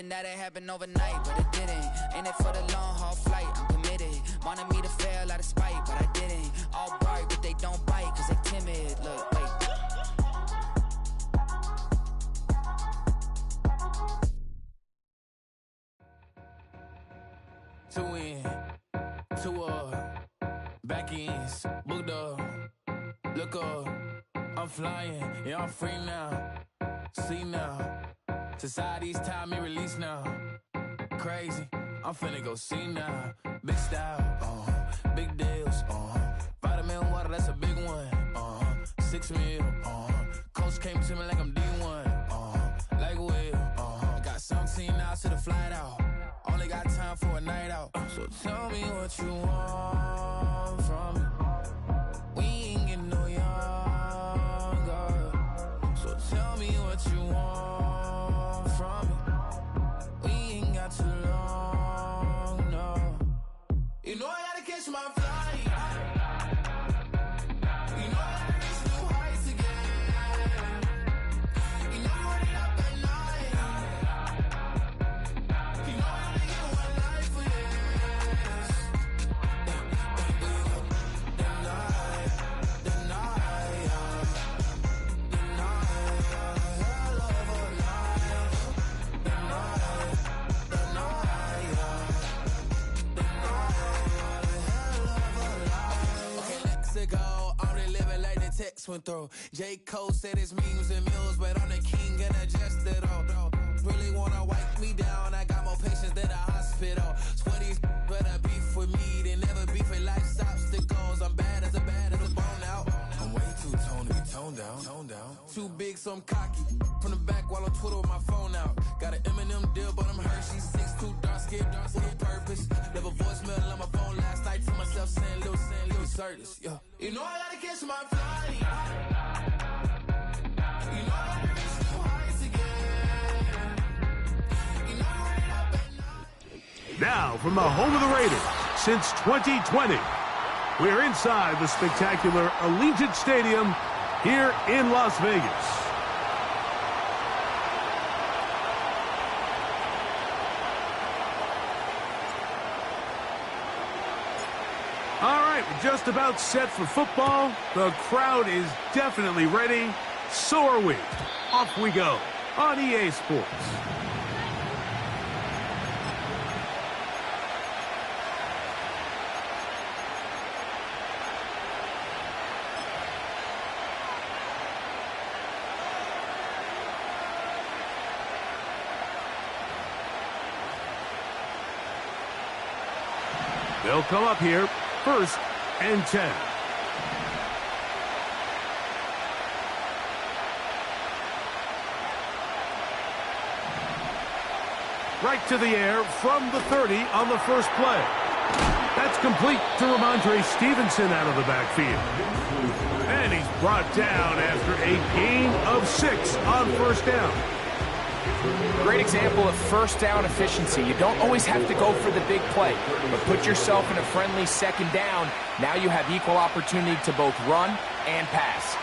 something that had happened overnight, but it didn't. Ain't it for the long haul flight? I'm committed. Wanted me to fail out of spite, but I didn't. All bright, but they don't bite, cause they timid. Look, wait. Two in, two up, back ends, booked up, look up, I'm flying, yeah, I'm free now, see now, society's time me release now, crazy, I'm finna go see now, big style, big deals, vitamin water, that's a big one, 6 mil, coach came to me like I'm D1, like Will, got 17 hours to the flight out. Only got time for a night out. So tell me what you want from me. We ain't getting no younger. So tell me what you want from me. We ain't got too long, no. You know I gotta catch my flight. You know I gotta reach new heights again. You know I run it up at night. You know went through. J. Cole said his memes and mules, but I'm the king and adjusted all. Really wanna wipe me down, I got more patience than a hospital. Sweaty better beef with me than never beef with life's obstacles. I'm bad as a bone out. I'm way too toned to be toned down. Too big, so I'm cocky. From the back while on Twitter with my phone out. Got an Eminem deal, but I'm Hershey's 6'2", dark skin, with a purpose. Never voicemail on my phone last night to myself saying Lil Curtis, yeah. You know I gotta catch my flight. You know I gotta reach new heights again. You know I run it up at night. Now, from the home of the Raiders, since 2020, we're inside the spectacular Allegiant Stadium here in Las Vegas. All right, we're just about set for football. The crowd is definitely ready. So are we. Off we go on EA Sports. They'll come up here. 1st and 10. Right to the air from the 30 on the first play. That's complete to Ramondre Stevenson out of the backfield. And he's brought down after a gain of 6 on 1st down. Great example of first down efficiency. You don't always have to go for the big play, but put yourself in a friendly 2nd down. Now you have equal opportunity to both run and pass.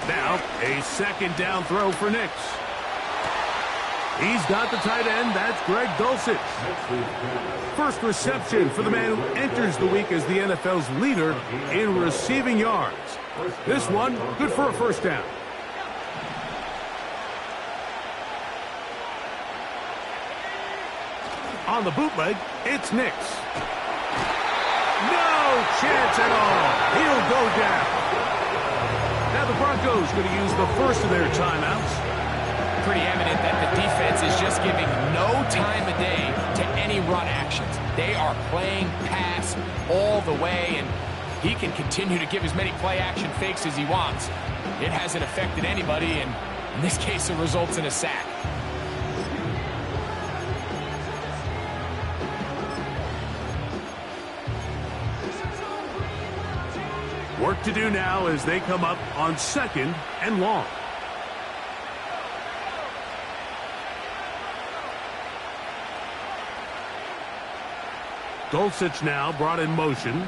Now, a 2nd down throw for Nix. He's got the tight end. That's Greg Dulcich. First reception for the man who enters the week as the NFL's leader in receiving yards. This one, good for a 1st down. On the bootleg, it's Nix. No chance at all. He'll go down. Now the Broncos going to use the first of their timeouts. Pretty evident that the defense is just giving no time of day to any run actions. They are playing pass all the way, and he can continue to give as many play-action fakes as he wants. It hasn't affected anybody, and in this case, it results in a sack. Work to do now as they come up on 2nd and long. Dulcich now brought in motion.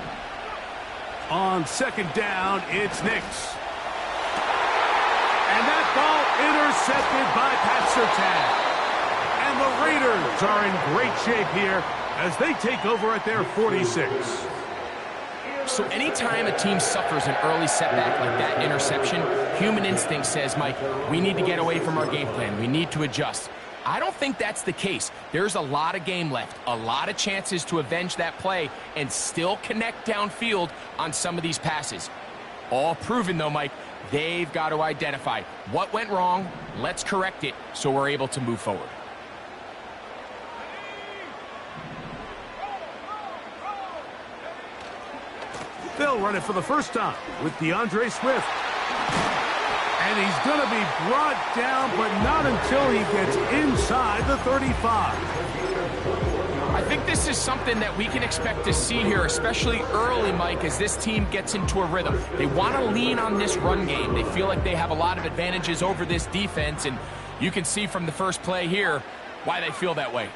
On 2nd down, it's Nix. And that ball Intercepted by Pat Surtain. And the Raiders are in great shape here as they take over at their 46. So anytime a team suffers an early setback like that interception, human instinct says, Mike, we need to get away from our game plan. We need to adjust. I don't think that's the case. There's a lot of game left, a lot of chances to avenge that play and still connect downfield on some of these passes. All proven, though, Mike, they've got to identify what went wrong, let's correct it so we're able to move forward. They'll run it for the first time with DeAndre Swift. And he's going to be brought down, but not until he gets inside the 35. I think this is something that we can expect to see here, especially early, Mike, as this team gets into a rhythm. They want to lean on this run game. They feel like they have a lot of advantages over this defense, and you can see from the first play here why they feel that way.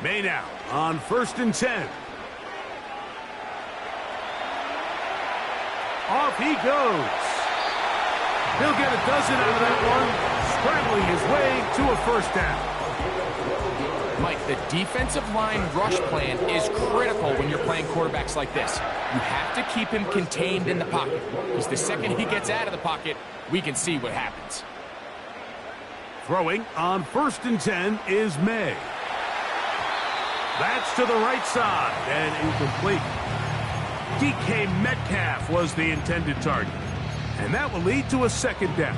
May now on 1st and 10. Off he goes. He'll get a dozen out of that one, scrambling his way to a first down. Mike, the defensive line rush plan is critical when you're playing quarterbacks like this. You have to keep him contained in the pocket, because the second he gets out of the pocket, we can see what happens. Throwing on 1st and 10 is May. That's to the right side and incomplete. DK Metcalf was the intended target, and that will lead to a second down.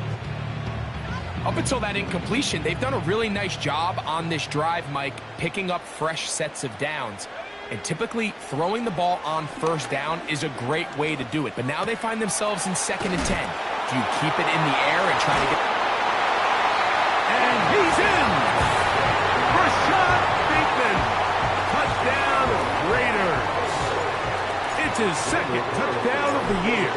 Up until that incompletion, they've done a really nice job on this drive, Mike, picking up fresh sets of downs. And typically, throwing the ball on first down is a great way to do it. But now they find themselves in 2nd and 10. Do you keep it in the air and try to get... And he's in! Rashad Bateman! Touchdown, Raiders! It's his second touchdown of the year.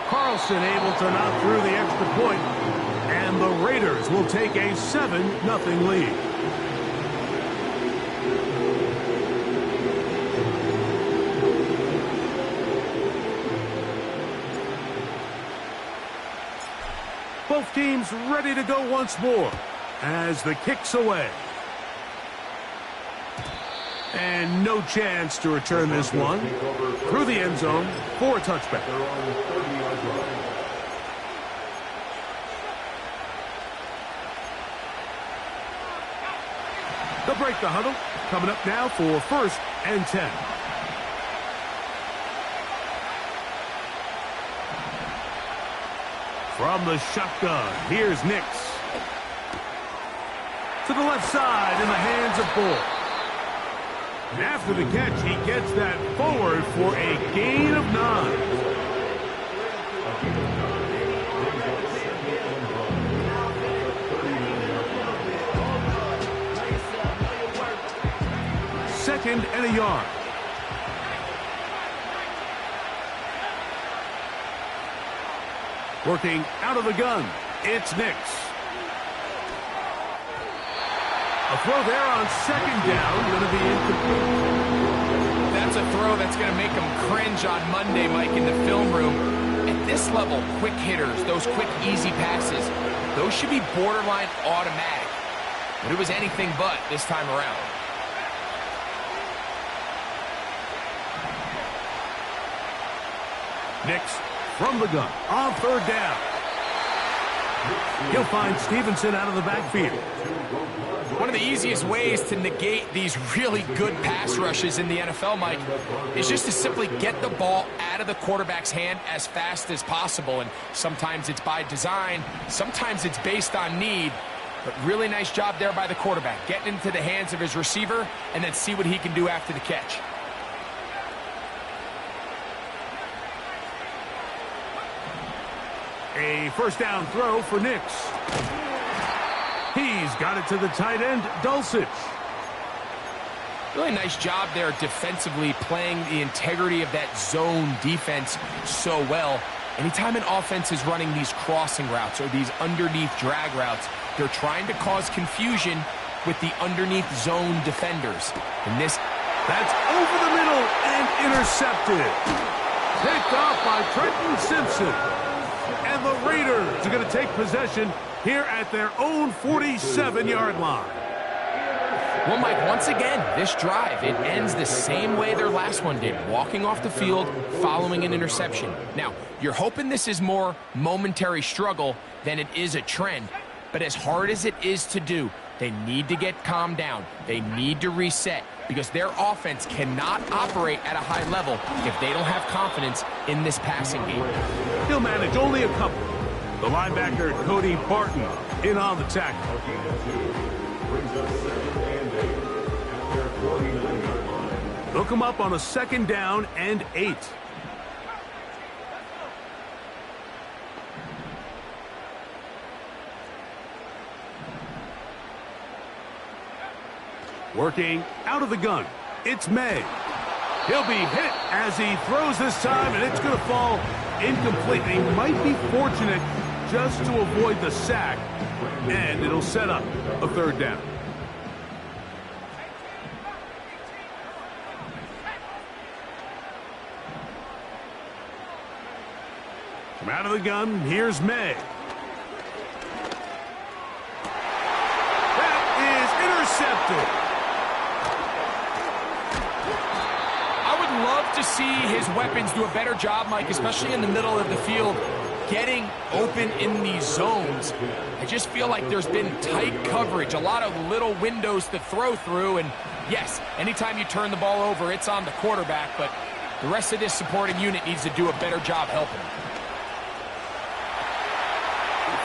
Carlson able to knock through the extra point, and the Raiders will take a 7-0 lead. Both teams ready to go once more as the kick's away. And no chance to return this one through the end zone for a touchback. They'll break the huddle. Coming up now for 1st and 10. From the shotgun, here's Nix. To the left side in the hands of Bull. And after the catch, he gets that forward for a gain of 9. Second and a yard. Working out of the gun, it's Nix. A throw there on 2nd down, going to be incomplete. That's a throw that's going to make them cringe on Monday, Mike, in the film room. At this level, quick hitters, those quick, easy passes, those should be borderline automatic. But it was anything but this time around. Nix from the gun on 3rd down. He'll find Stevenson out of the backfield. One of the easiest ways to negate these really good pass rushes in the NFL, Mike, is just to simply get the ball out of the quarterback's hand as fast as possible. And sometimes it's by design, sometimes it's based on need. But really nice job there by the quarterback, getting into the hands of his receiver and then see what he can do after the catch. A first down throw for Nix. He's got it to the tight end, Dulcich. Really nice job there defensively, playing the integrity of that zone defense so well. Anytime an offense is running these crossing routes or these underneath drag routes, they're trying to cause confusion with the underneath zone defenders. And that's over the middle, intercepted. Picked off by Trenton Simpson. And the Raiders are going to take possession here at their own 47-yard line. Well, Mike, once again, this drive, it ends the same way their last one did, walking off the field following an interception. Now, you're hoping this is more momentary struggle than it is a trend, but as hard as it is to do, they need to get calmed down. They need to reset because their offense cannot operate at a high level if they don't have confidence in this passing game. He'll manage only a couple. The linebacker, Cody Barton, in on the tackle. They'll come up on a 2nd down and 8. Working out of the gun, it's May. He'll be hit as he throws this time, and it's going to fall incomplete. He might be fortunate just to avoid the sack, and it'll set up a 3rd down. From out of the gun, here's May. That is intercepted. Love to see his weapons do a better job, Mike, especially in the middle of the field, getting open in these zones. I just feel like there's been tight coverage, a lot of little windows to throw through, and yes, anytime you turn the ball over, it's on the quarterback, but the rest of this supporting unit needs to do a better job helping him.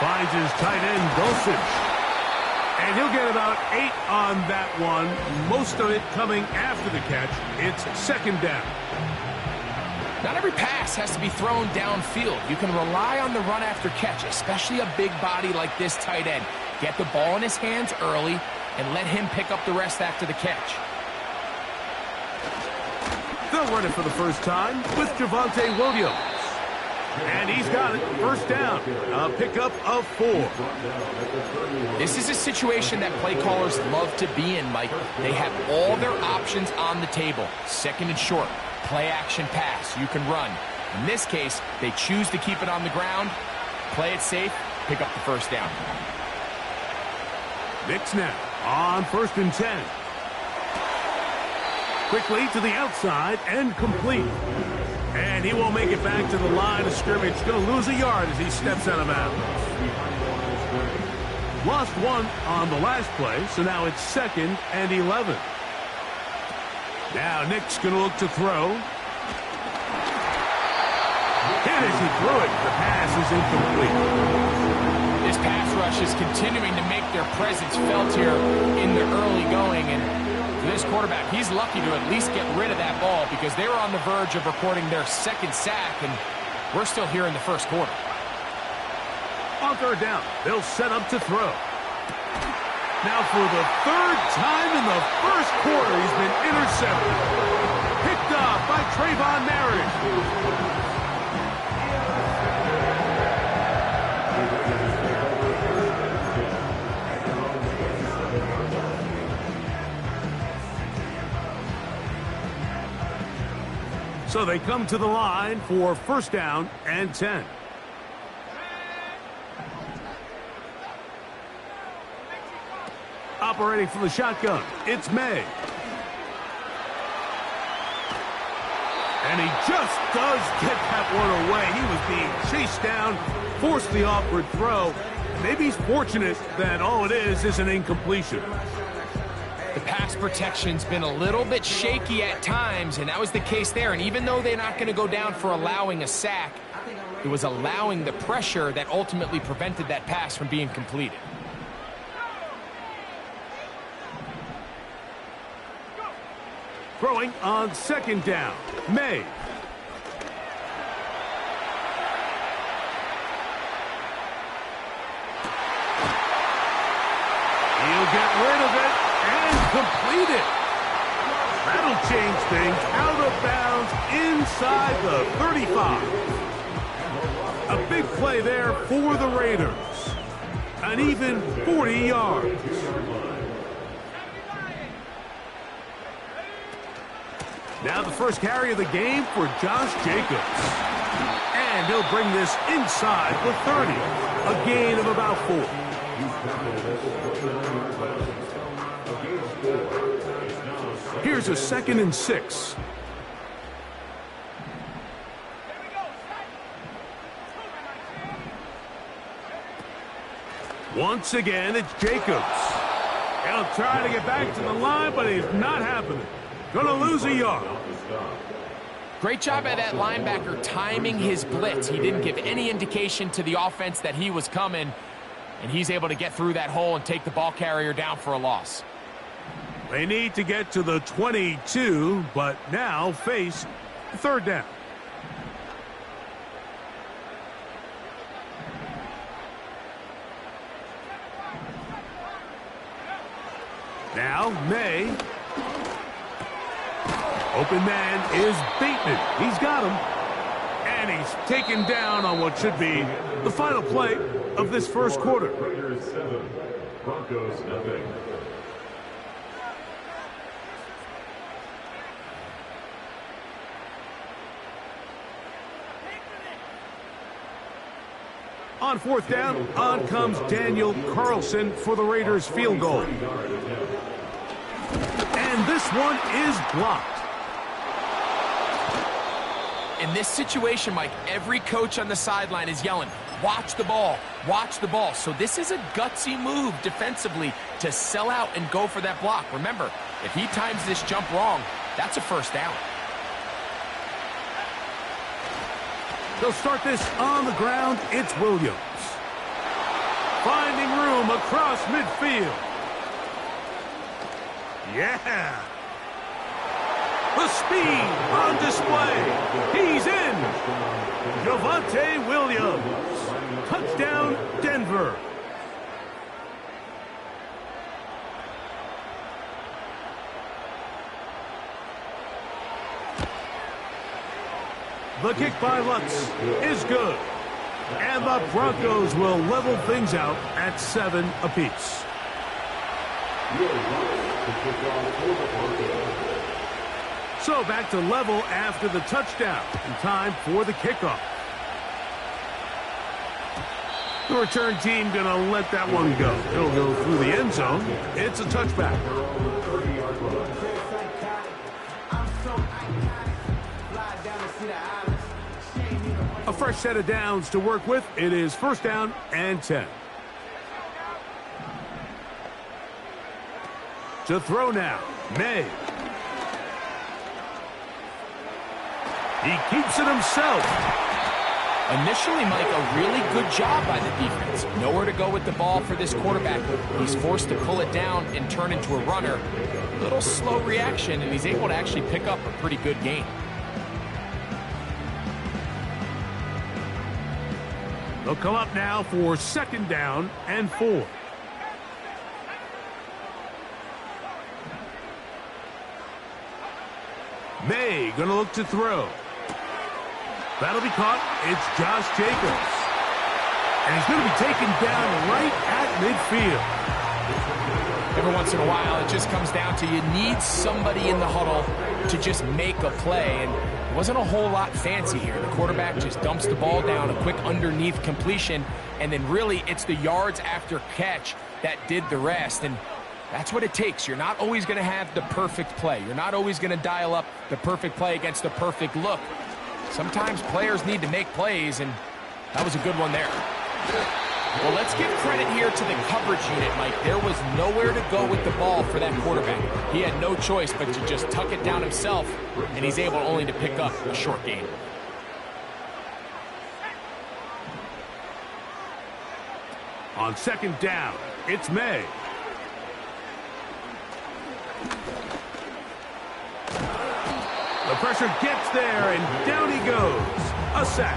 Finds his tight end, Dulcich. And he'll get about 8 on that one, most of it coming after the catch. It's 2nd down. Not every pass has to be thrown downfield. You can rely on the run after catch, especially a big body like this tight end. Get the ball in his hands early and let him pick up the rest after the catch. They'll run it for the first time with Javonte Williams. And he's got it, 1st down, a pickup of 4. This is a situation that play callers love to be in, Mike. They have all their options on the table. 2nd and short, play action pass, you can run. In this case, they choose to keep it on the ground, play it safe, pick up the 1st down. Nick snap on 1st and 10. Quickly to the outside and complete. And he won't make it back to the line of scrimmage. Going to lose a yard as he steps out of bounds. Lost 1 on the last play, so now it's 2nd and 11. Now Nick's going to look to throw. Hit as he threw it. The pass is incomplete. This pass rush is continuing to make their presence felt here in the early going, and for this quarterback, he's lucky to at least get rid of that ball because they were on the verge of recording their 2nd sack, and we're still here in the 1st quarter. On 3rd down, they'll set up to throw. Now for the 3rd time in the 1st quarter, he's been intercepted. Picked off by Trayvon Merritt. So they come to the line for 1st down and 10. Operating from the shotgun, it's May. And he just does get that one away. He was being chased down, forced the awkward throw. Maybe he's fortunate that all it is an incompletion. The pass protection's been a little bit shaky at times, and that was the case there. And even though they're not going to go down for allowing a sack, it was allowing the pressure that ultimately prevented that pass from being completed. Throwing on 2nd down, May. He'll get rid of it and complete it. That'll change things. Out of bounds inside the 35. A big play there for the Raiders. An even 40 yards. Now the first carry of the game for Josh Jacobs. And he'll bring this inside the 30. A gain of about 4. Here's a 2nd and 6. Once again, it's Jacobs. He'll try to get back to the line, but it's not happening. Gonna lose a yard. Great job by that linebacker timing his blitz. He didn't give any indication to the offense that he was coming, and he's able to get through that hole and take the ball carrier down for a loss. They need to get to the 22, but now face 3rd down. Now, May. Open man is Bateman. He's got him. And he's taken down on what should be the final play of this first quarter. Raiders 7, Broncos nothing. On 4th down, on comes Daniel Carlson for the Raiders field goal. And this one is blocked. In this situation, Mike, every coach on the sideline is yelling, watch the ball, watch the ball. So this is a gutsy move defensively to sell out and go for that block. Remember, if he times this jump wrong, that's a 1st down. They'll start this on the ground. It's Williams. Finding room across midfield. Yeah. The speed on display. He's in. Javonte Williams. Touchdown, Denver. The kick by Lutz is good. And the Broncos will level things out at 7 apiece. So back to level after the touchdown. And time for the kickoff. The return team going to let that one go. It'll go through the end zone. It's a touchback. A fresh set of downs to work with. It is 1st down and 10. To throw now, May. He keeps it himself. Initially, Mike, a really good job by the defense. Nowhere to go with the ball for this quarterback. He's forced to pull it down and turn into a runner. A little slow reaction, and he's able to actually pick up a pretty good gain. They'll come up now for 2nd down and 4. May going to look to throw. That'll be caught. It's Josh Jacobs. And he's going to be taken down right at midfield. Every once in a while, it just comes down to you need somebody in the huddle to just make a play. And it wasn't a whole lot fancy here. The quarterback just dumps the ball down, a quick underneath completion, and then really it's the yards after catch that did the rest. And that's what it takes. You're not always going to have the perfect play. You're not always going to dial up the perfect play against the perfect look. Sometimes players need to make plays, and that was a good one there. Well, let's give credit here to the coverage unit, Mike. There was nowhere to go with the ball for that quarterback. He had no choice but to just tuck it down himself, and he's able only to pick up a short gain. On 2nd down, it's May. The pressure gets there, and down he goes. A sack.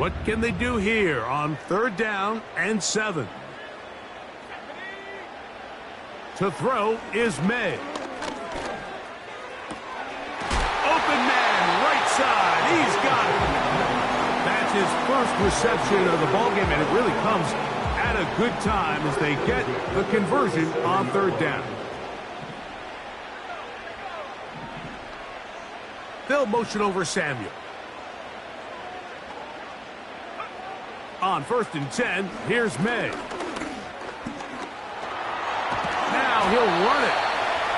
What can they do here on 3rd down and 7? To throw is May. Open man, right side. He's got it. That's his first reception of the ballgame, and it really comes at a good time as they get the conversion on 3rd down. They'll motion over Samuel. On 1st and 10, here's May. Now he'll run it.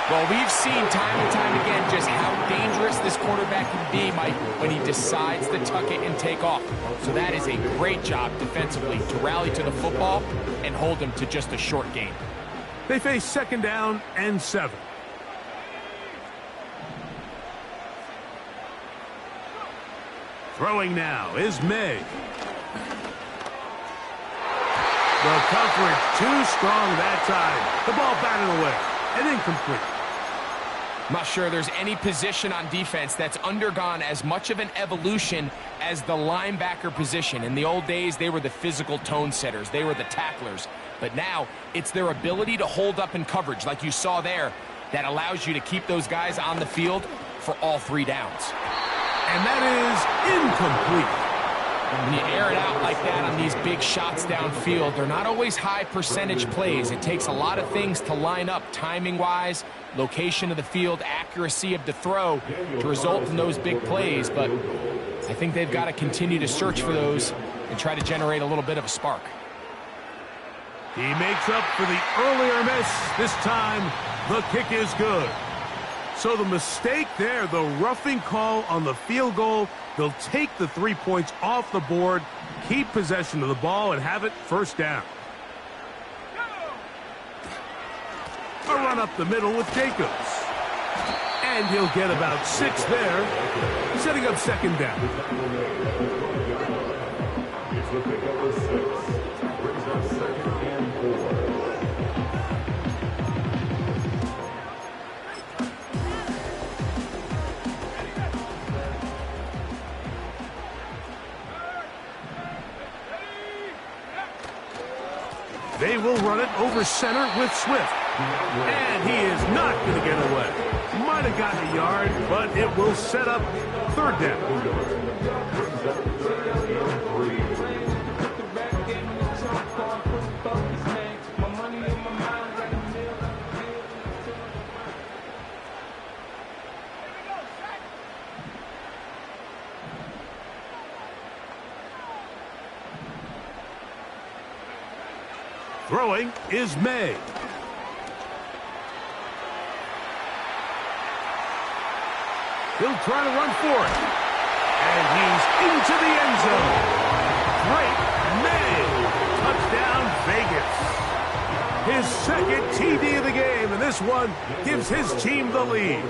Well, we've seen time and time again just how dangerous this quarterback can be, Mike, when he decides to tuck it and take off. So that is a great job defensively to rally to the football and hold him to just a short gain. They face 2nd down and 7. Throwing now is May. The coverage too strong that time. The ball batted away and incomplete. I'm not sure there's any position on defense that's undergone as much of an evolution as the linebacker position. In the old days, they were the physical tone setters. They were the tacklers. But now, it's their ability to hold up in coverage, like you saw there, that allows you to keep those guys on the field for all 3 downs. And that is incomplete. When you air it out like that on these big shots downfield, they're not always high percentage plays. It takes a lot of things to line up timing-wise, location of the field, accuracy of the throw to result in those big plays. But I think they've got to continue to search for those and try to generate a little bit of a spark. He makes up for the earlier miss. This time, the kick is good. So the mistake there, the roughing call on the field goal, they'll take the 3 points off the board, keep possession of the ball, and have it 1st down. A run up the middle with Jacobs. And he'll get about 6 there, setting up 2nd down. It's the pickup of 6. Brings up 2nd and 4. They will run it over center with Swift. And he is not going to get away. Might have gotten a yard, but it will set up 3rd down. Throwing is May. He'll try to run for it. And he's into the end zone. Great May. Touchdown Vegas. His 2nd TD of the game, and this one gives his team the lead.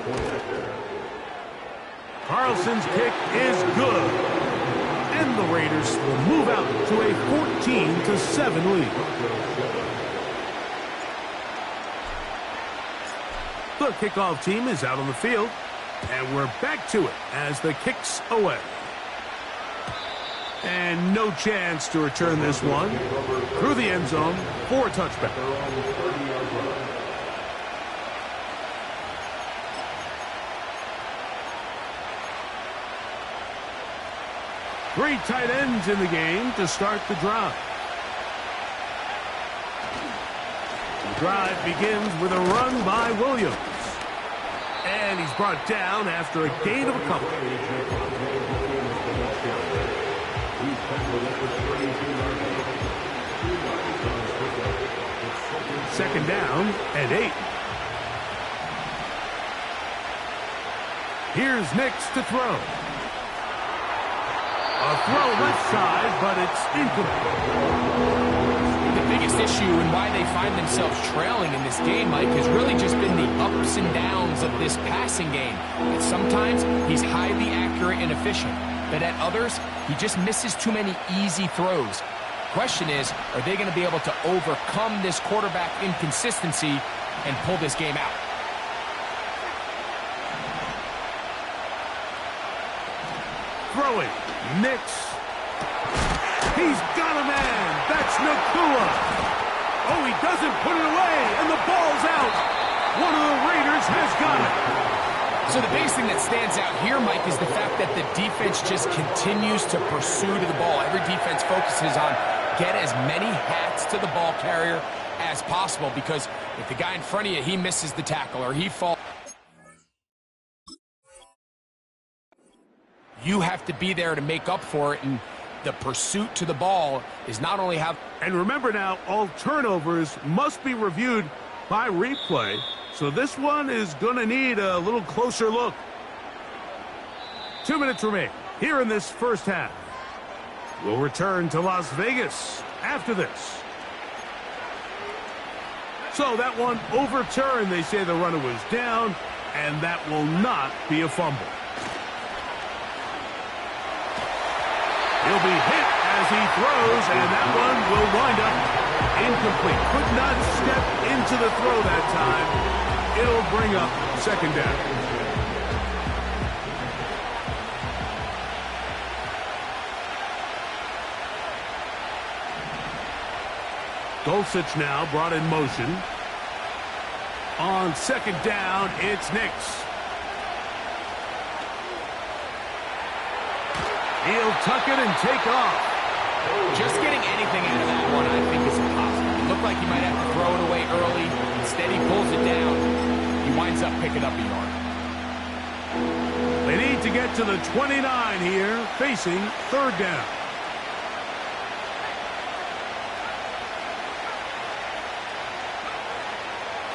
Carlson's kick is good. And the Raiders will move out to a 14-7 lead. The kickoff team is out on the field, and we're back to it as the kick's away. And no chance to return this one through the end zone for a touchback. Three tight ends in the game to start the drive. The drive begins with a run by Williams. And he's brought down after a gain of a couple. Second down and 8. Here's Nix to throw. A throw left side, but it's incomplete. The biggest issue and why they find themselves trailing in this game, Mike, has really just been the ups and downs of this passing game. And sometimes he's highly accurate and efficient, but at others, he just misses too many easy throws. Question is, are they going to be able to overcome this quarterback inconsistency and pull this game out? Throwing, Nix. He's got a man. That's Nakua. Oh, he doesn't put it away, and the ball's out. One of the Raiders has got it. So the biggest thing that stands out here, Mike, is the fact that the defense just continues to pursue to the ball. Every defense focuses on get as many hats to the ball carrier as possible, because if the guy in front of you, he misses the tackle or he falls, you have to be there to make up for it, and the pursuit to the ball is not only how... And remember now, all turnovers must be reviewed by replay, so this one is going to need a little closer look. 2 minutes remain here in this first half. We'll return to Las Vegas after this. So that one overturned. They say the runner was down, and that will not be a fumble. He'll be hit as he throws, and that one will wind up incomplete. Could not step into the throw that time. It'll bring up second down. Dulcich now brought in motion. On second down, it's Nix. He'll tuck it and take off. Just getting anything out of that one, I think, is impossible. It looked like he might have to throw it away early. Instead, he pulls it down. He winds up picking up a yard. They need to get to the 29 here, facing third down.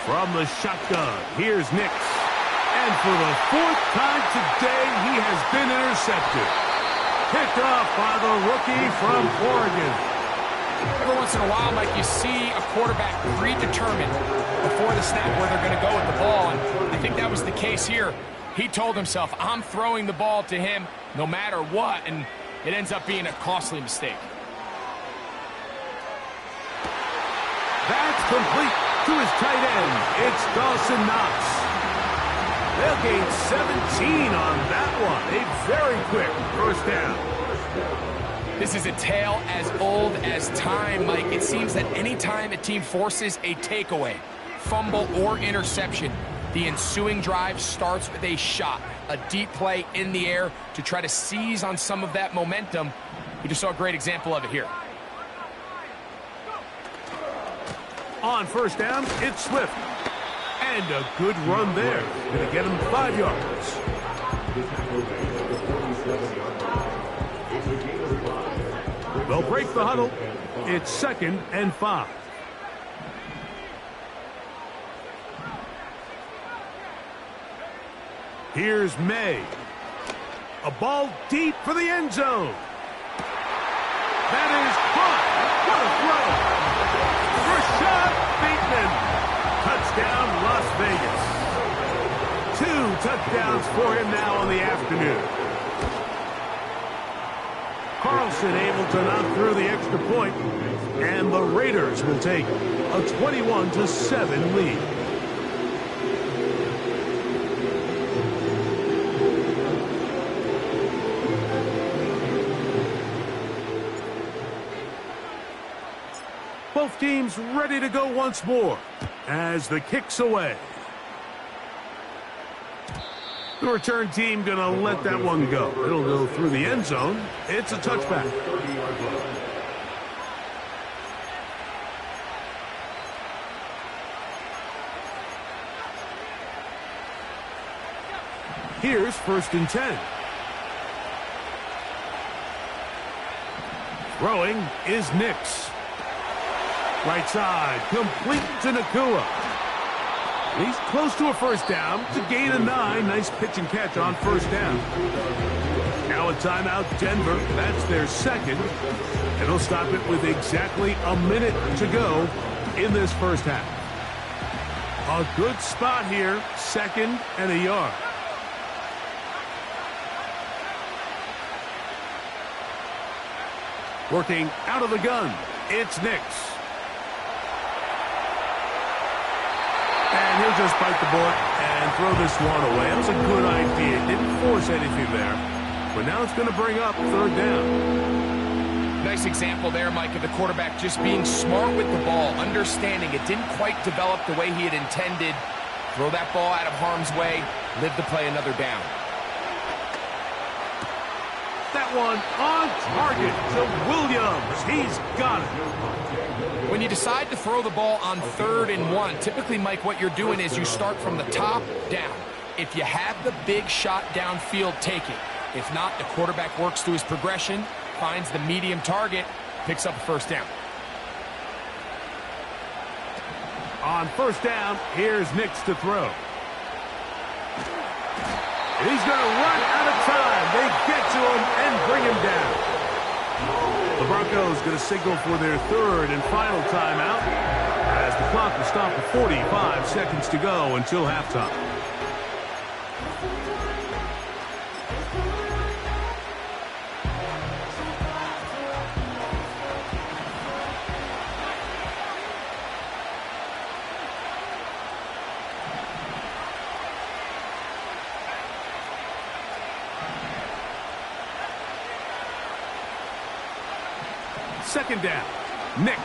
From the shotgun, here's Nix. And for the fourth time today, he has been intercepted. Picked off by the rookie from Oregon. Every once in a while, Mike, you see a quarterback predetermined before the snap where they're going to go with the ball, and I think that was the case here. He told himself, I'm throwing the ball to him no matter what, and it ends up being a costly mistake. That's complete to his tight end. It's Dawson Knox. They'll gain 17 on that one. A very quick first down. This is a tale as old as time, Mike. It seems that any time a team forces a takeaway, fumble, or interception, the ensuing drive starts with a shot, a deep play in the air to try to seize on some of that momentum. We just saw a great example of it here. On first down, it's Swift. And a good run there. Going to get him 5 yards. They'll break the huddle. It's 2nd and 5. Here's May. A ball deep for the end zone. That is caught. What a throw. Rashad Bateman. Touchdown, Las Vegas. 2 touchdowns for him now on the afternoon. Carlson able to knock through the extra point, and the Raiders will take a 21-7 lead. Both teams ready to go once more as the kick's away. The return team going to let that one go. It'll go through the end zone. It's a touchback. Here's 1st and 10. Throwing is Nix. Right side, complete to Nakua. He's close to a first down to gain a 9. Nice pitch and catch on first down. Now a timeout, Denver. That's their 2nd. And they'll stop it with exactly a minute to go in this first half. A good spot here, 2nd and a yard. Working out of the gun, it's Nix. And he'll just bite the bullet and throw this one away. That was a good idea. Didn't force anything there. But now it's going to bring up 3rd down. Nice example there, Mike, of the quarterback just being smart with the ball, understanding it didn't quite develop the way he had intended. Throw that ball out of harm's way, live to play another down. That one on target to Williams. He's got it. When you decide to throw the ball on 3rd and 1, typically, Mike, what you're doing is you start from the top down. If you have the big shot downfield, take it. If not, the quarterback works through his progression, finds the medium target, picks up a first down. On first down, here's Nix to throw. And he's going to run out of time. They get to him and bring him down. The Broncos going to signal for their 3rd and final timeout as the clock will stop at 45 seconds to go until halftime. Second down. Nix.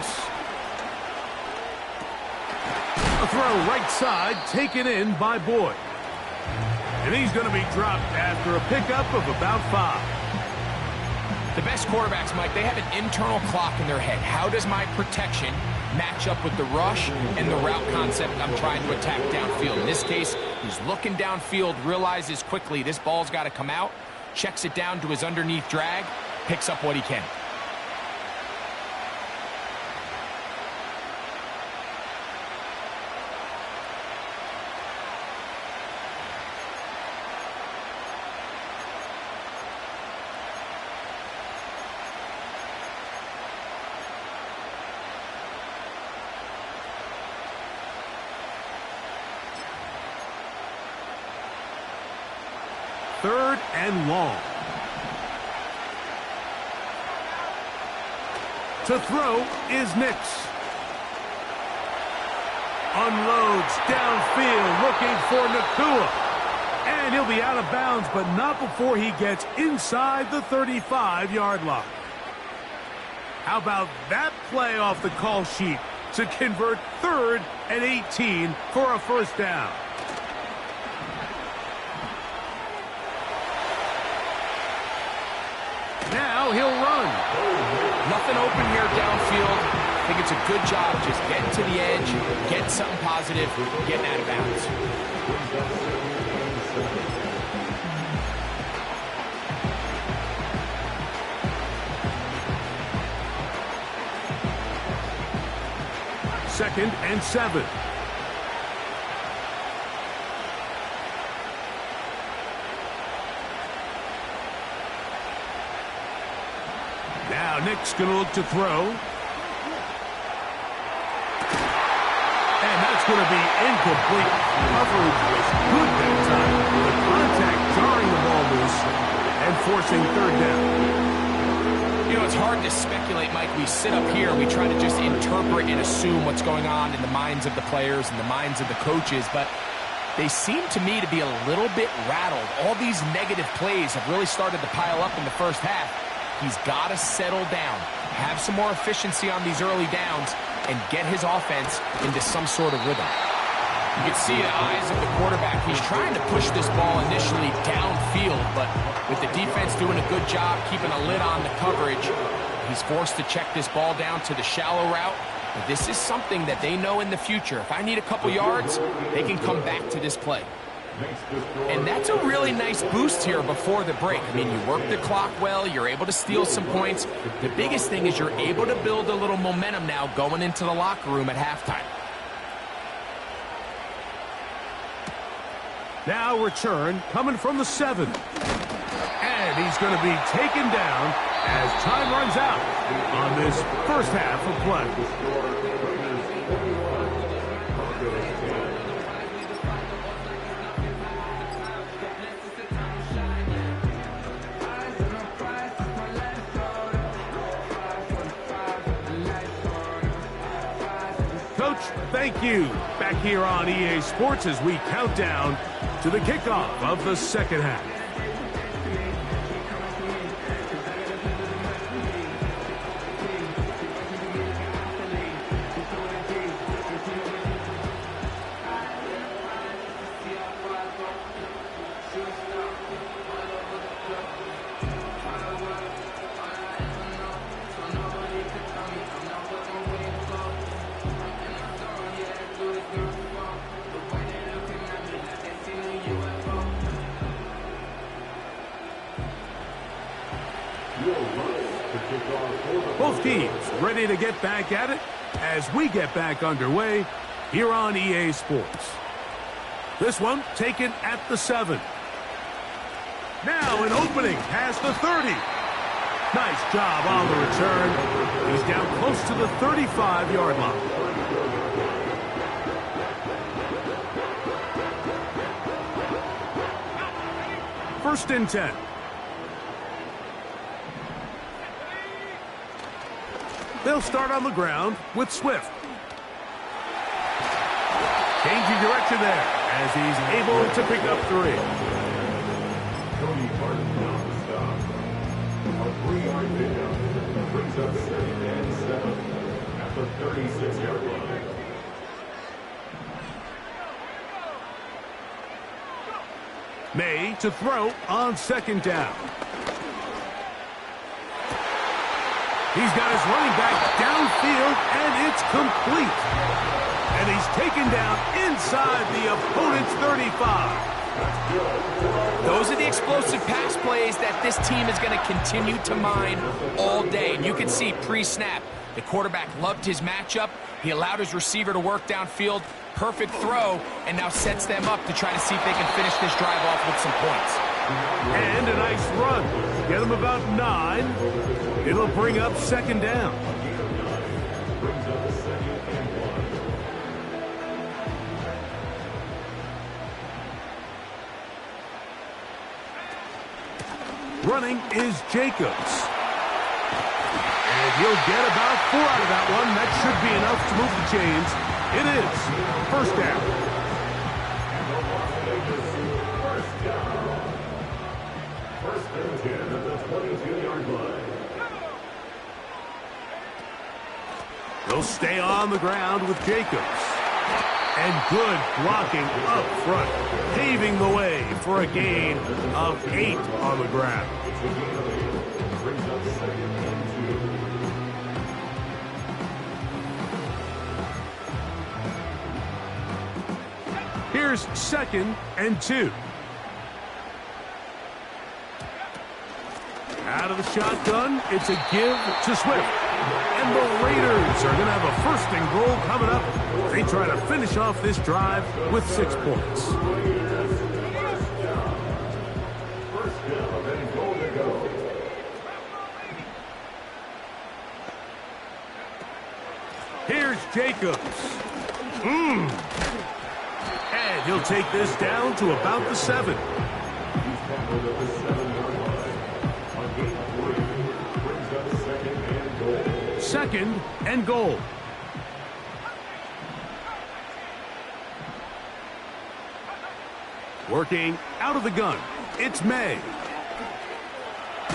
A throw right side, taken in by Boyd. And he's going to be dropped after a pickup of about 5. The best quarterbacks, Mike, they have an internal clock in their head. How does my protection match up with the rush and the route concept I'm trying to attack downfield? In this case, he's looking downfield, realizes quickly this ball's got to come out, checks it down to his underneath drag, picks up what he can. Third and long. To throw is Nix. Unloads downfield looking for Nakua. And he'll be out of bounds, but not before he gets inside the 35-yard line. How about that play off the call sheet to convert 3rd and 18 for a first down? Now he'll run. Nothing open here downfield. I think it's a good job just getting to the edge, getting something positive, getting out of bounds. Second and 7. Now Nick's going to look to throw. And that's going to be incomplete. Coverage was good that time. The contact jarring the ball loose and forcing 3rd down. You know, it's hard to speculate, Mike. We sit up here, we try to just interpret and assume what's going on in the minds of the players and the minds of the coaches, but they seem to me to be a little bit rattled. All these negative plays have really started to pile up in the first half. He's got to settle down, have some more efficiency on these early downs, and get his offense into some sort of rhythm. You can see the eyes of the quarterback. He's trying to push this ball initially downfield, but with the defense doing a good job keeping a lid on the coverage, he's forced to check this ball down to the shallow route. But this is something that they know in the future. If I need a couple yards, they can come back to this play. And that's a really nice boost here before the break. I mean, you work the clock well, you're able to steal some points. The biggest thing is you're able to build a little momentum now going into the locker room at halftime. Now return coming from the 7. And he's going to be taken down as time runs out on this first half of play. Coach, thank you. Back here on EA Sports as we count down to the kickoff of the second half. Both teams ready to get back at it as we get back underway here on EA Sports. This one taken at the 7. Now an opening past the 30. Nice job on the return. He's down close to the 35-yard line. First and 10. They'll start on the ground with Swift. Changing direction there as he's able to pick up 3. Cody Martin on the stop. A 3-yard pickup brings up 2nd and 7 at the 36-yard line. May to throw on 2nd down. He's got his running back downfield, and it's complete. And he's taken down inside the opponent's 35. Those are the explosive pass plays that this team is going to continue to mine all day. And you can see pre-snap, the quarterback loved his matchup. He allowed his receiver to work downfield. Perfect throw, and now sets them up to try to see if they can finish this drive off with some points. And a nice run. Get him about 9. It'll bring up 2nd down. Running is Jacobs. And he'll get about 4 out of that one. That should be enough to move the chains. It is. First down. First and 10 at the 22-yard line. They'll stay on the ground with Jacobs. And good blocking up front, paving the way for a gain of 8 on the ground. Brings up 2nd and 2. Here's 2nd and 2. Out of the shotgun, it's a give to Swift. And the Raiders are going to have a 1st and goal coming up. They try to finish off this drive with 6 points. First down and goal to go. Here's Jacobs. And he'll take this down to about the 7. He's tackled at the 7-yard line. On gain of 3, brings up 2nd and goal. 2nd and goal. Working out of the gun. It's May.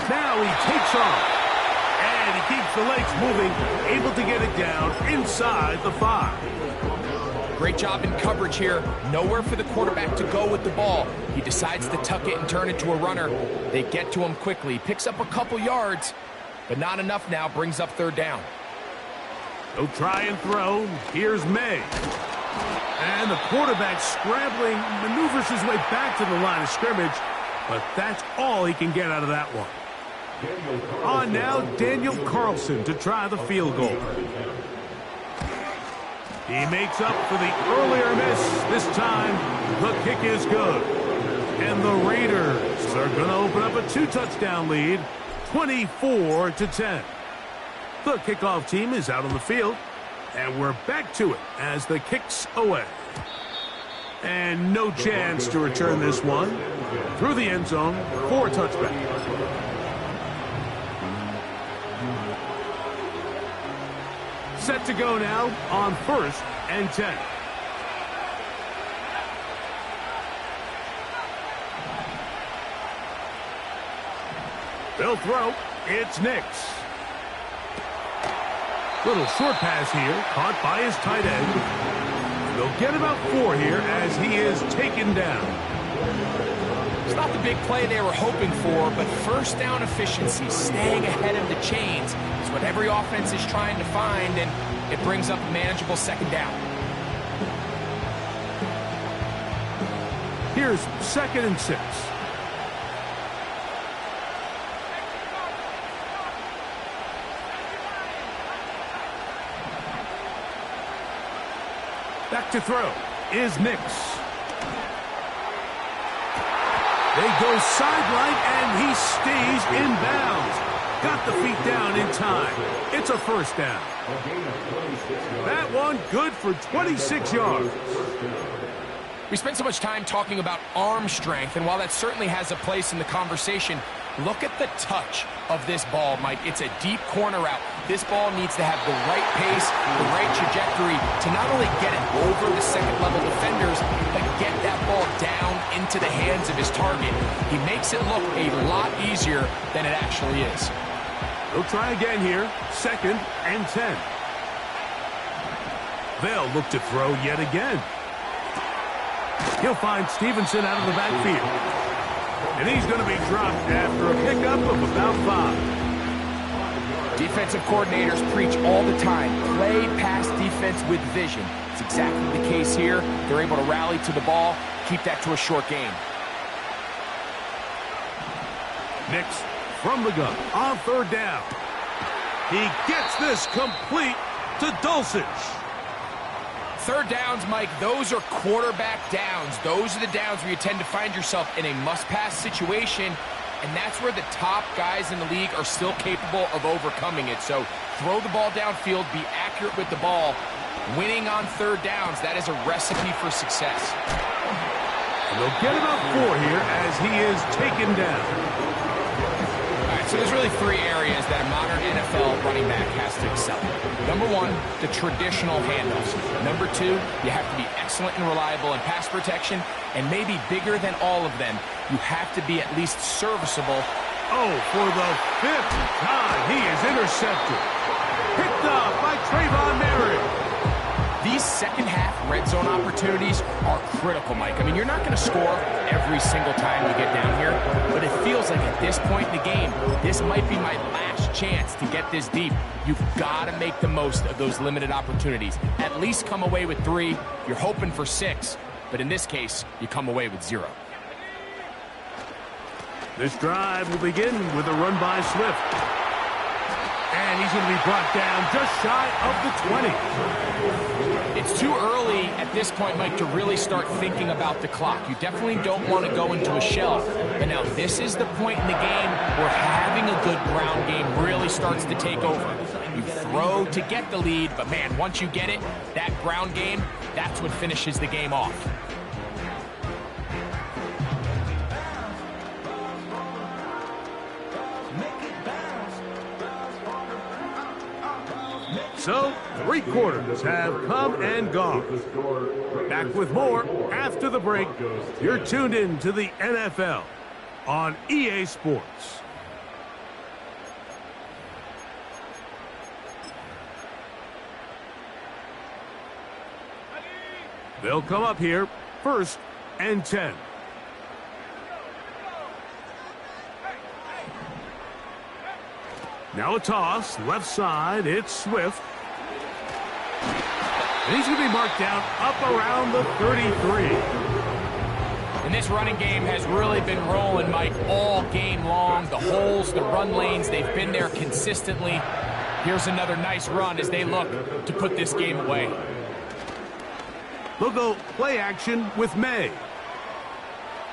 Now he takes off. And he keeps the legs moving, able to get it down inside the 5. Great job in coverage here. Nowhere for the quarterback to go with the ball. He decides to tuck it and turn it to a runner. They get to him quickly. Picks up a couple yards, but not enough now. Brings up 3rd down. He'll try and throw. Here's May. And the quarterback scrambling, maneuvers his way back to the line of scrimmage, but that's all he can get out of that one. On now, Daniel Carlson to try the field goal. He makes up for the earlier miss. This time, the kick is good. And the Raiders are going to open up a 2-touchdown lead, 24-10. The kickoff team is out on the field, and we're back to it as the kick's away. And no chance to return this one through the end zone for a touchback. Set to go now on 1st and 10. They'll throw. It's Nix. Little short pass here, caught by his tight end. They'll get about 4 here as he is taken down. It's not the big play they were hoping for, but 1st down efficiency, staying ahead of the chains, is what every offense is trying to find, and it brings up a manageable 2nd down. Here's 2nd and 6. Back to throw is Nix. They go sideline, and he stays in bounds. Got the feet down in time. It's a first down. That one good for 26 yards. We spent so much time talking about arm strength, and while that certainly has a place in the conversation, look at the touch of this ball, Mike. It's a deep corner route. This ball needs to have the right pace, the right trajectory to not only get it over the second-level defenders, but get that ball down into the hands of his target. He makes it look a lot easier than it actually is. They'll try again here. 2nd and 10. They'll look to throw yet again. He'll find Stevenson out of the backfield. And he's going to be dropped after a pickup of about 5. Defensive coordinators preach all the time, play pass defense with vision. It's exactly the case here. They're able to rally to the ball, keep that to a short game. Nix from the gun on 3rd down. He gets this complete to Dulcich. 3rd downs, Mike, those are quarterback downs. Those are the downs where you tend to find yourself in a must-pass situation, and that's where the top guys in the league are still capable of overcoming it. So throw the ball downfield, be accurate with the ball. Winning on 3rd downs, that is a recipe for success. And they'll get about 4 here as he is taken down. So there's really 3 areas that a modern NFL running back has to excel. Number 1, the traditional handoffs. Number 2, you have to be excellent and reliable in pass protection. And maybe bigger than all of them, you have to be at least serviceable. Oh, for the 5th time, he is intercepted. Picked up by Trayvon Merritt. These second-half red zone opportunities are critical, Mike. I mean, you're not going to score every single time you get down here, but it feels like at this point in the game, this might be my last chance to get this deep. You've got to make the most of those limited opportunities. At least come away with 3. You're hoping for 6, but in this case, you come away with 0. This drive will begin with a run by Swift. And he's going to be brought down just shy of the 20. It's too early at this point, Mike, to really start thinking about the clock. You definitely don't want to go into a shell. But now this is the point in the game where having a good ground game really starts to take over. You throw to get the lead, but man, once you get it, that ground game, that's what finishes the game off. So, 3 quarters have come and gone. Back with more after the break. You're tuned in to the NFL on EA Sports. They'll come up here, 1st and 10. Now a toss, left side, it's Swift. And he's going to be marked down up around the 33. And this running game has really been rolling, Mike, all game long. The holes, the run lanes, they've been there consistently. Here's another nice run as they look to put this game away. They'll go play action with May.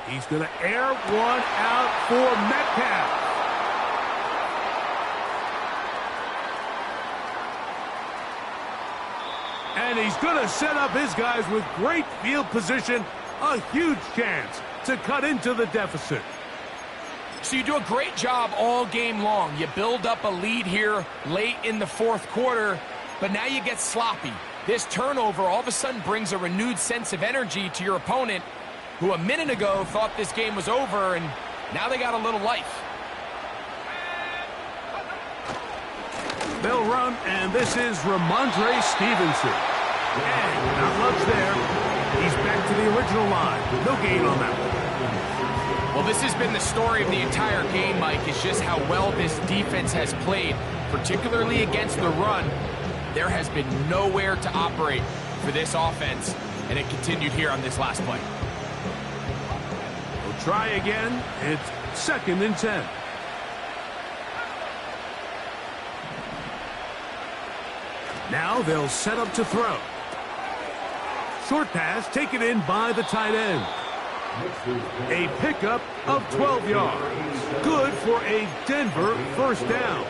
He's going to air one out for Metcalf. And he's going to set up his guys with great field position. A huge chance to cut into the deficit. So you do a great job all game long. You build up a lead here late in the 4th quarter, but now you get sloppy. This turnover all of a sudden brings a renewed sense of energy to your opponent, who a minute ago thought this game was over, and now they got a little life. They'll run, and this is Ramondre Stevenson. And not much there. He's back to the original line. No gain on that one. Well, this has been the story of the entire game, Mike, is just how well this defense has played, particularly against the run. There has been nowhere to operate for this offense, and it continued here on this last play. We'll try again. It's 2nd and 10. Now they'll set up to throw. short pass taken in by the tight end. A pickup of 12 yards. Good for a Denver first down.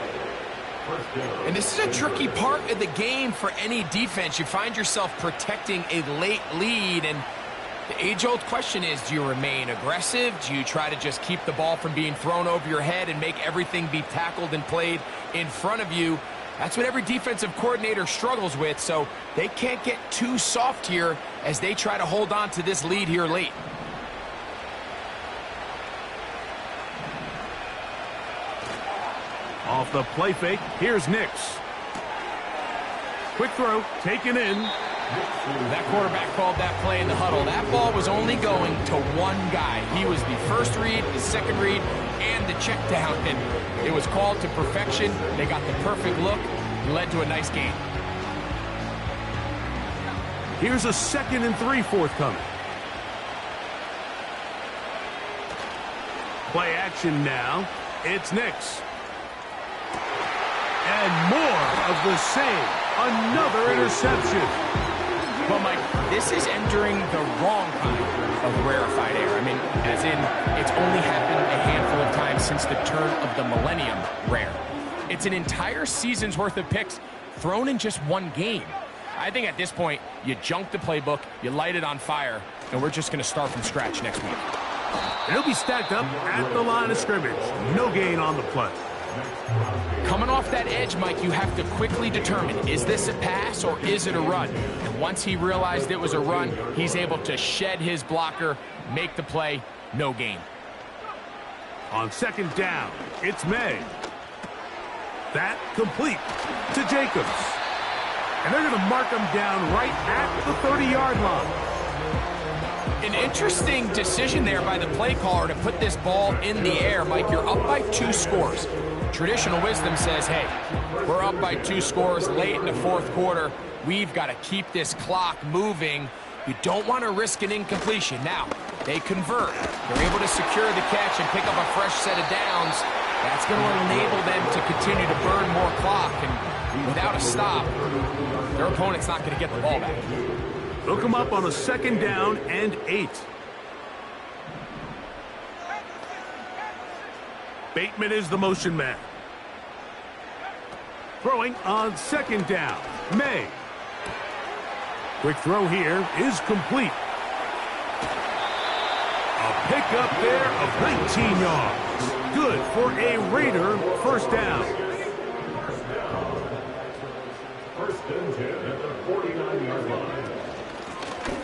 And this is a tricky part of the game for any defense. You find yourself protecting a late lead, and the age-old question is, do you remain aggressive? Do you try to just keep the ball from being thrown over your head and make everything be tackled and played in front of you? That's what every defensive coordinator struggles with, so they can't get too soft here as they try to hold on to this lead here late. Off the play fake, here's Nix. Quick throw, taken in. That quarterback called that play in the huddle. That ball was only going to one guy. He was the first read, the second read, and the check down. And it was called to perfection. They got the perfect look. It led to a nice game. Here's a 2nd and 3 forthcoming. Play action now. It's Nix. And more of the same. Another interception. Well, Mike, this is entering the wrong kind of rarefied air. I mean, as in, it's only happened a handful of times since the turn of the millennium rare. It's an entire season's worth of picks thrown in just one game. I think at this point, you junk the playbook, you light it on fire, and we're just going to start from scratch next week. And he'll be stacked up at the line of scrimmage. No gain on the play. Coming off that edge, Mike, you have to quickly determine, is this a pass or is it a run? And once he realized it was a run, he's able to shed his blocker, make the play, no gain. On 2nd down, it's May. That complete to Jacobs. And they're going to mark him down right at the 30-yard line. An interesting decision there by the play caller to put this ball in the air. Mike, you're up by 2 scores. Traditional wisdom says, hey, we're up by 2 scores late in the 4th quarter. We've got to keep this clock moving. You don't want to risk an incompletion. Now, they convert. They're able to secure the catch and pick up a fresh set of downs. That's going to enable them to continue to burn more clock. And without a stop, their opponent's not going to get the ball back. They'll come up on a 2nd down and 8. Bateman is the motion man. Throwing on 2nd down. May. Quick throw here is complete. A pickup there of 19 yards. Good for a Raider first down. 1st and 10 at the 49-yard line.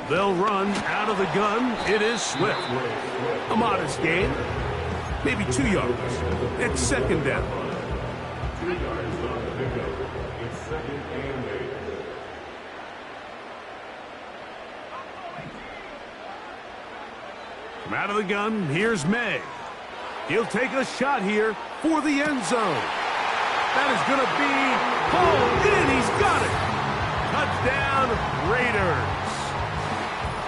They'll run out of the gun. It is Swift. A modest gain. Maybe 2 yards. It's 2nd down. 2 yards on the pickup. It's 2nd and 8. From out of the gun, here's May. He'll take a shot here for the end zone. That is going to be pulled in. He's got it. Touchdown, Raiders.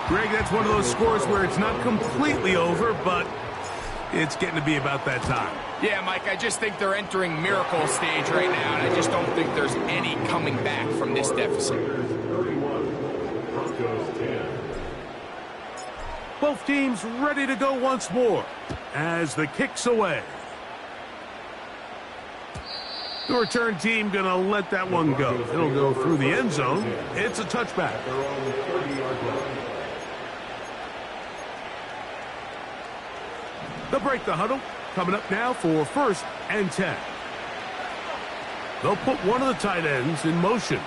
Greg, that's one of those scores where it's not completely over, but it's getting to be about that time. Yeah, Mike, I just think they're entering miracle stage right now, and I just don't think there's any coming back from this deficit. 31, Broncos 10. Both teams ready to go once more as the kick's away. The return team going to let that one go. It'll go through the end zone. It's a touchback. They're on the 30-yard line. They'll break the huddle. Coming up now for 1st and 10. They'll put one of the tight ends in motion.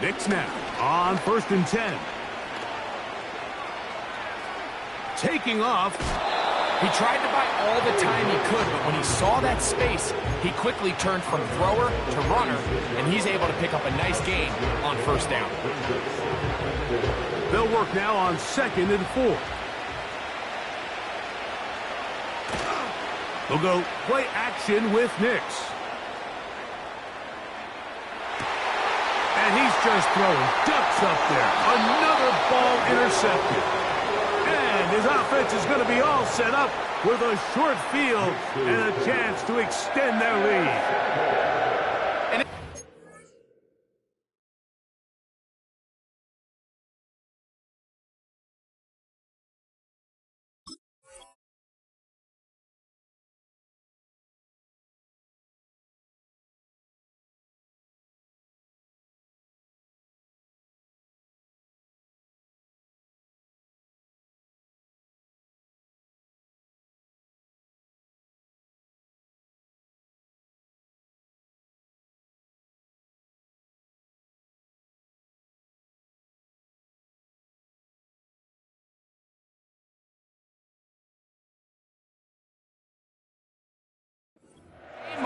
Nix now on 1st and 10. Taking off. He tried to buy all the time he could, but when he saw that space, he quickly turned from thrower to runner, and he's able to pick up a nice gain on 1st down. They'll work now on 2nd and 4. They'll go play action with Nix. And he's just throwing ducks up there. Another ball intercepted. And his offense is going to be all set up with a short field and a chance to extend their lead.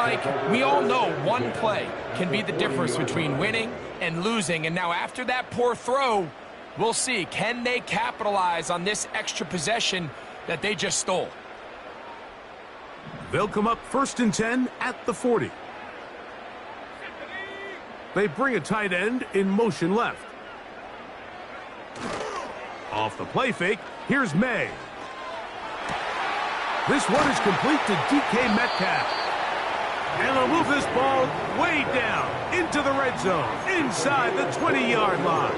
Mike, we all know one play can be the difference between winning and losing. And now after that poor throw, we'll see, can they capitalize on this extra possession that they just stole? They'll come up 1st and 10 at the 40. They bring a tight end in motion left. Off the play fake, here's May. This one is complete to DK Metcalf. And they'll move this ball way down into the red zone, inside the 20-yard line.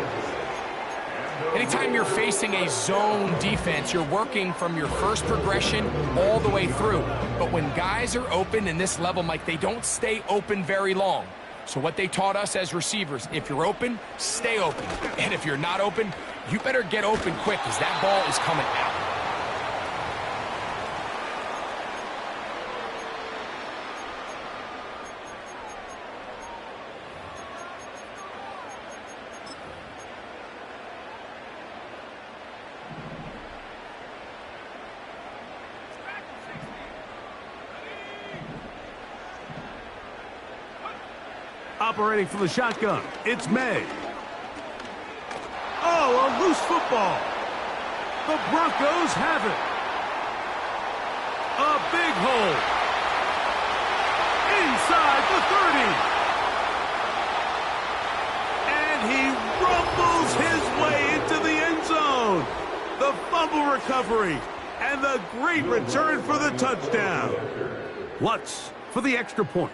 Anytime you're facing a zone defense, you're working from your first progression all the way through. But when guys are open in this level, Mike, they don't stay open very long. So what they taught us as receivers, if you're open, stay open. And if you're not open, you better get open quick because that ball is coming out. Operating from the shotgun, it's May. Oh, a loose football. The Broncos have it. A big hole. Inside the 30. And he rumbles his way into the end zone. The fumble recovery and the great return for the touchdown. Lutz for the extra point.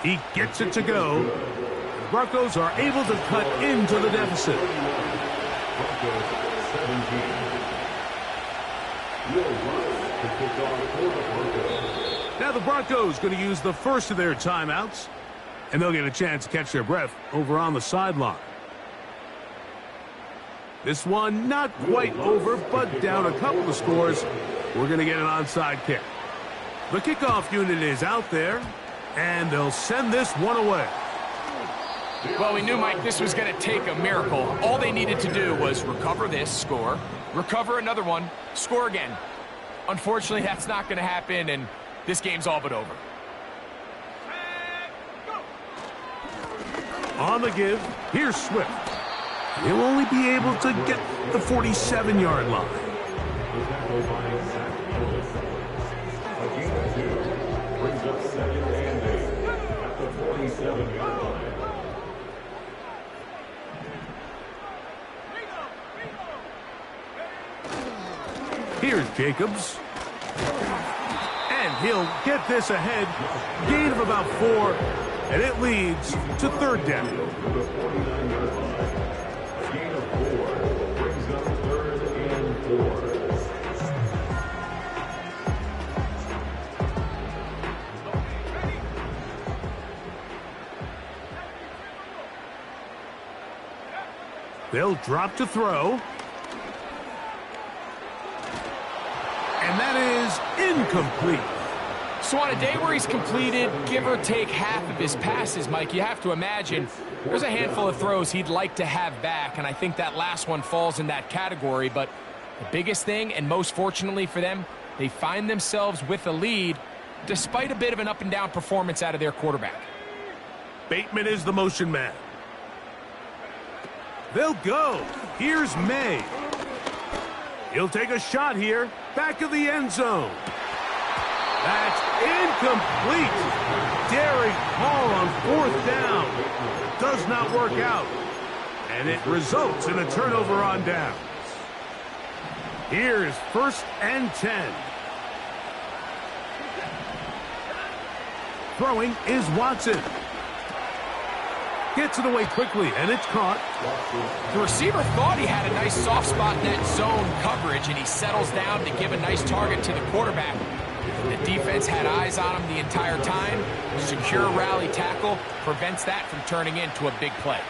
He gets it to go. Broncos are able to cut into the deficit. Now the Broncos going to use the first of their timeouts, and they'll get a chance to catch their breath over on the sideline. This one not quite over, but down a couple of scores. We're going to get an onside kick. The kickoff unit is out there. And they'll send this one away. Well, we knew, Mike, this was going to take a miracle. All they needed to do was recover this, score, recover another one, score again. Unfortunately, that's not going to happen, and this game's all but over. On the give, here's Swift. He'll only be able to get the 47-yard line. Here's Jacobs. And he'll get this ahead. Gain of about 4. And it leads to 3rd down. Gain of 4 brings up 3rd and 4. They'll drop to throw. And that is incomplete. So on a day where he's completed, give or take half of his passes, Mike, you have to imagine there's a handful of throws he'd like to have back, and I think that last one falls in that category. But the biggest thing, and most fortunately for them, they find themselves with a lead despite a bit of an up-and-down performance out of their quarterback. Bateman is the motion man. They'll go. Here's May. He'll take a shot here. Back of the end zone. That's incomplete. Derek Hall on 4th down. Does not work out. And it results in a turnover on downs. Here's 1st and 10. Throwing is Watson. Gets it away quickly, and it's caught. The receiver thought he had a nice soft spot in that zone coverage, and he settles down to give a nice target to the quarterback. The defense had eyes on him the entire time. Secure rally tackle prevents that from turning into a big play.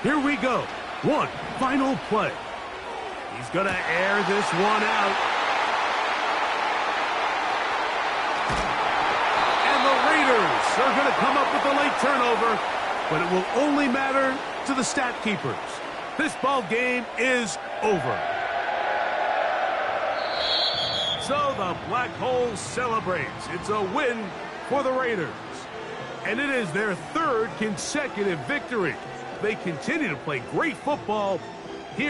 Here we go. One final play. He's going to air this one out. And the Raiders are going to come up with a late turnover, but it will only matter to the stat keepers. This ball game is over. So the Black Hole celebrates. It's a win for the Raiders. And it is their third consecutive victory. They continue to play great football